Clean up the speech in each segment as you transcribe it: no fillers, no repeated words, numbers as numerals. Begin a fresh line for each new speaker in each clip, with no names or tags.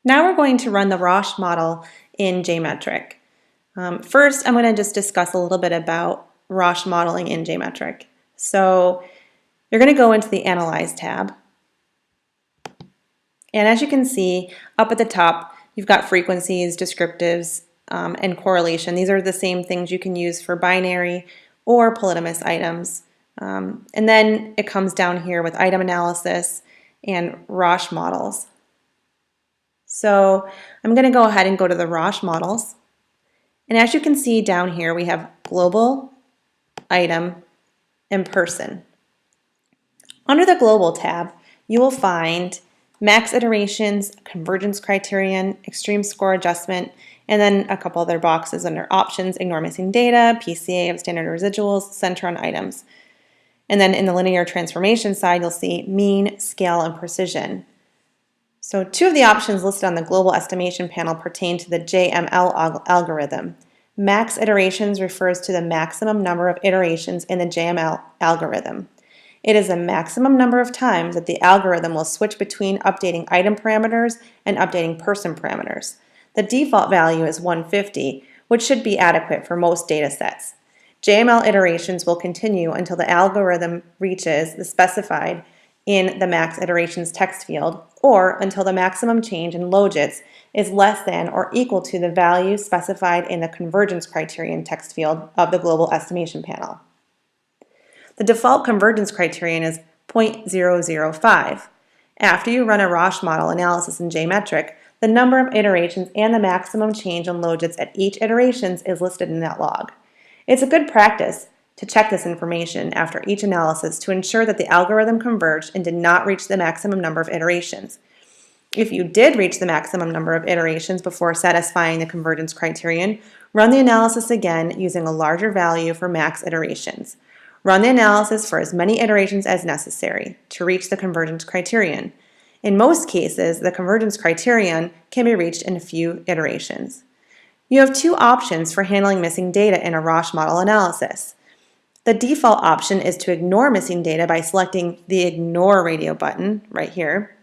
Now we're going to run the Rasch model in JMetrik. First, I'm going to just discuss a little bit about Rasch modeling in JMetrik. So you're going to go into the Analyze tab. And as you can see, up at the top, you've got frequencies, descriptives, and correlation. These are the same things you can use for binary or polytomous items. And then it comes down here with item analysis and Rasch models. So I'm going to go ahead and go to the Rasch models. And as you can see down here, we have global, item, and person. Under the global tab, you will find max iterations, convergence criterion, extreme score adjustment, and then a couple other boxes under options, ignore missing data, PCA of standard residuals, center on items. And then in the linear transformation side, you'll see mean, scale, and precision. So two of the options listed on the global estimation panel pertain to the JML algorithm. Max iterations refers to the maximum number of iterations in the JML algorithm. It is the maximum number of times that the algorithm will switch between updating item parameters and updating person parameters. The default value is 150, which should be adequate for most data sets. JML iterations will continue until the algorithm reaches the specified in the max iterations text field, or until the maximum change in logits is less than or equal to the value specified in the convergence criterion text field of the global estimation panel. The default convergence criterion is 0.005. After you run a Rasch model analysis in JMetrik, the number of iterations and the maximum change in logits at each iteration is listed in that log. It's a good practice to check this information after each analysis to ensure that the algorithm converged and did not reach the maximum number of iterations. If you did reach the maximum number of iterations before satisfying the convergence criterion, run the analysis again using a larger value for max iterations. Run the analysis for as many iterations as necessary to reach the convergence criterion. In most cases, the convergence criterion can be reached in a few iterations. You have two options for handling missing data in a Rasch model analysis. The default option is to ignore missing data by selecting the Ignore radio button right here.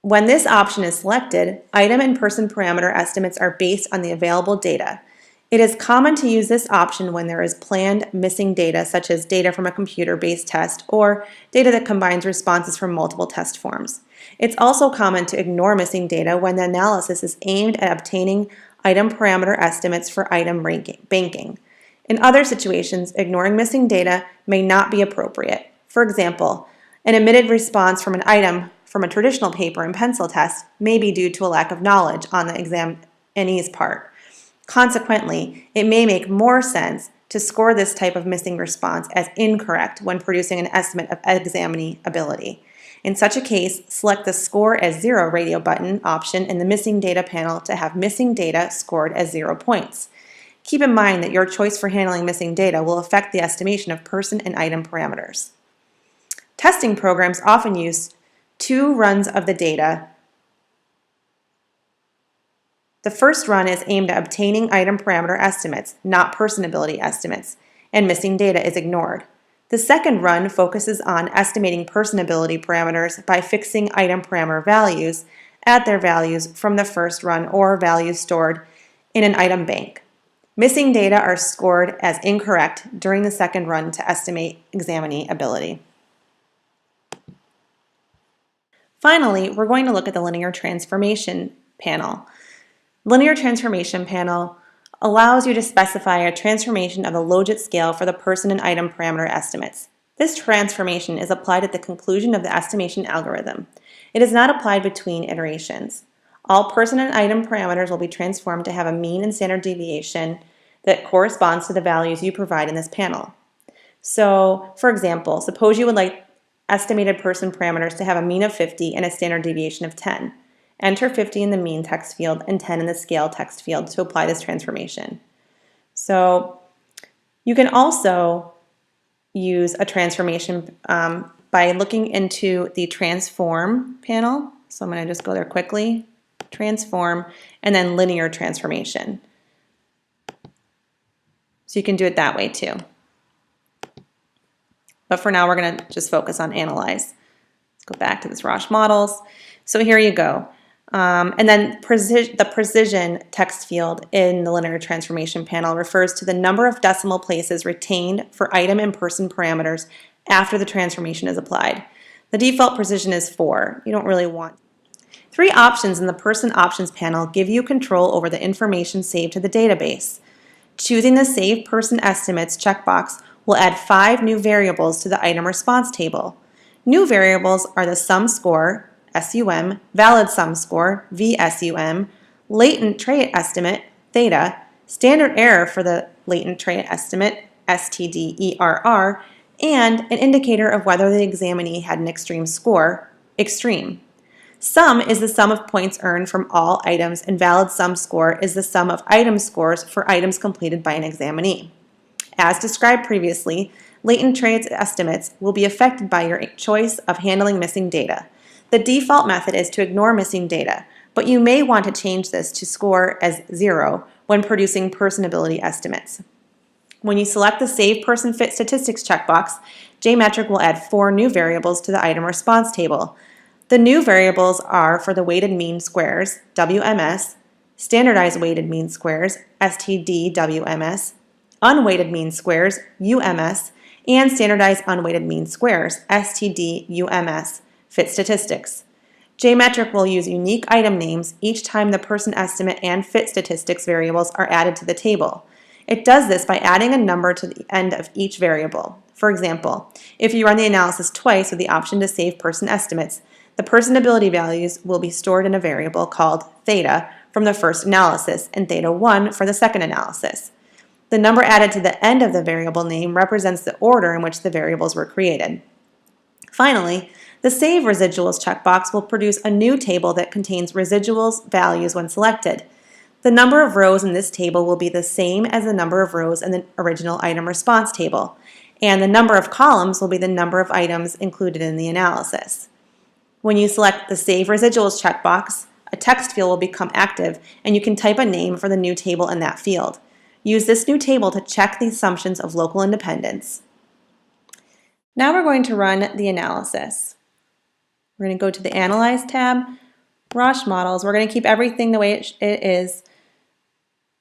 When this option is selected, item and person parameter estimates are based on the available data. It is common to use this option when there is planned missing data, such as data from a computer-based test or data that combines responses from multiple test forms. It's also common to ignore missing data when the analysis is aimed at obtaining item parameter estimates for item banking. In other situations, ignoring missing data may not be appropriate. For example, an omitted response from an item from a traditional paper and pencil test may be due to a lack of knowledge on the examinee's part. Consequently, it may make more sense to score this type of missing response as incorrect when producing an estimate of examinee ability. In such a case, select the Score as 0 radio button option in the Missing Data panel to have missing data scored as 0 points. Keep in mind that your choice for handling missing data will affect the estimation of person and item parameters. Testing programs often use 2 runs of the data. The first run is aimed at obtaining item parameter estimates, not person ability estimates, and missing data is ignored. The second run focuses on estimating person ability parameters by fixing item parameter values at their values from the first run or values stored in an item bank. Missing data are scored as incorrect during the second run to estimate examinee ability. Finally, we're going to look at the linear transformation panel. Linear transformation panel allows you to specify a transformation of the logit scale for the person and item parameter estimates. This transformation is applied at the conclusion of the estimation algorithm. It is not applied between iterations. All person and item parameters will be transformed to have a mean and standard deviation that corresponds to the values you provide in this panel. So, for example, suppose you would like estimated person parameters to have a mean of 50 and a standard deviation of 10. Enter 50 in the mean text field and 10 in the scale text field to apply this transformation. So you can also use a transformation by looking into the transform panel. So I'm going to just go there quickly, transform, and then linear transformation. So you can do it that way too. But for now, we're going to just focus on analyze. Let's go back to this Rasch models. So here you go. And then the precision text field in the linear transformation panel refers to the number of decimal places retained for item and person parameters after the transformation is applied. The default precision is 4. You don't really want. 3 options in the person options panel give you control over the information saved to the database. Choosing the Save Person Estimates checkbox will add 5 new variables to the item response table. New variables are the sum score, SUM, valid sum score, VSUM, latent trait estimate, theta, standard error for the latent trait estimate, STDERR, and an indicator of whether the examinee had an extreme score, extreme. Sum is the sum of points earned from all items, and valid sum score is the sum of item scores for items completed by an examinee. As described previously, latent traits estimates will be affected by your choice of handling missing data. The default method is to ignore missing data, but you may want to change this to score as 0 when producing person ability estimates. When you select the Save Person Fit Statistics checkbox, JMetrik will add 4 new variables to the item response table. The new variables are for the weighted mean squares, WMS, standardized weighted mean squares, STD-WMS, unweighted mean squares, UMS, and standardized unweighted mean squares, STD-UMS, fit statistics. JMetrik will use unique item names each time the person estimate and fit statistics variables are added to the table. It does this by adding a number to the end of each variable. For example, if you run the analysis twice with the option to save person estimates, the person ability values will be stored in a variable called theta from the first analysis and theta1 for the second analysis. The number added to the end of the variable name represents the order in which the variables were created. Finally, the Save Residuals checkbox will produce a new table that contains residuals values when selected. The number of rows in this table will be the same as the number of rows in the original item response table, and the number of columns will be the number of items included in the analysis. When you select the Save Residuals checkbox, a text field will become active, and you can type a name for the new table in that field. Use this new table to check the assumptions of local independence. Now we're going to run the analysis. We're going to go to the Analyze tab, Rasch models. We're going to keep everything the way it is,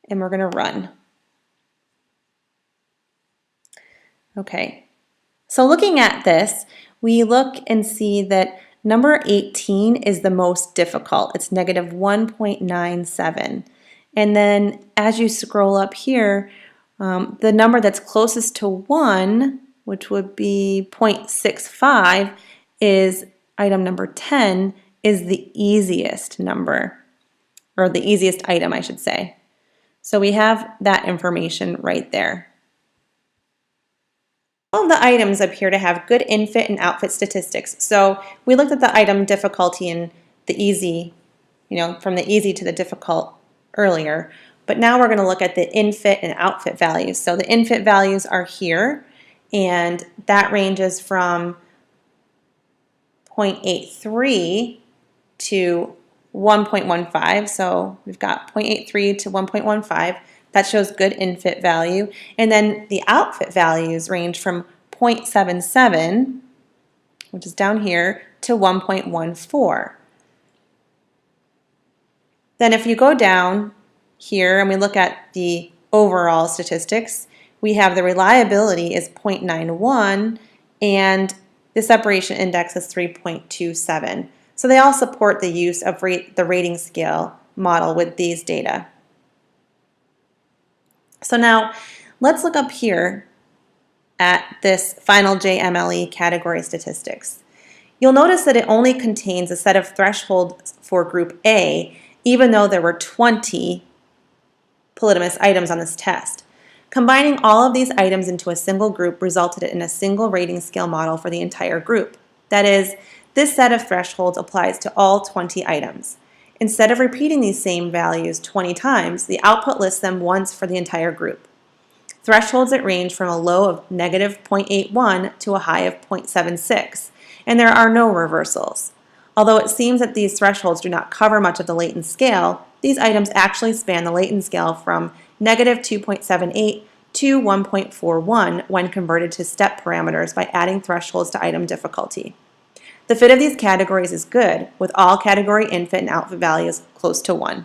and we're going to run. Okay, so looking at this, we look and see that number 18 is the most difficult. It's negative 1.97. And then as you scroll up here, the number that's closest to 1, which would be 0.65, is item number 10, is the easiest number, or the easiest item, I should say. So we have that information right there. All of the items appear to have good in-fit and out-fit statistics. So we looked at the item difficulty and the easy, from the easy to the difficult earlier. But now we're going to look at the in-fit and out-fit values. So the in-fit values are here, and that ranges from 0.83 to 1.15. So we've got 0.83 to 1.15. That shows good in-fit value. And then the out-fit values range from 0.77, which is down here, to 1.14. Then if you go down here and we look at the overall statistics, we have the reliability is 0.91 and the separation index is 3.27. So they all support the use of the rating scale model with these data. So now let's look up here at this final JMLE category statistics. You'll notice that it only contains a set of thresholds for group A, even though there were 20 Polytomous items on this test. Combining all of these items into a single group resulted in a single rating scale model for the entire group. That is, this set of thresholds applies to all 20 items. Instead of repeating these same values 20 times, the output lists them once for the entire group. Thresholds that range from a low of negative 0.81 to a high of 0.76, and there are no reversals. Although it seems that these thresholds do not cover much of the latent scale, these items actually span the latent scale from negative 2.78 to 1.41 when converted to step parameters by adding thresholds to item difficulty. The fit of these categories is good, with all category infit and outfit values close to 1.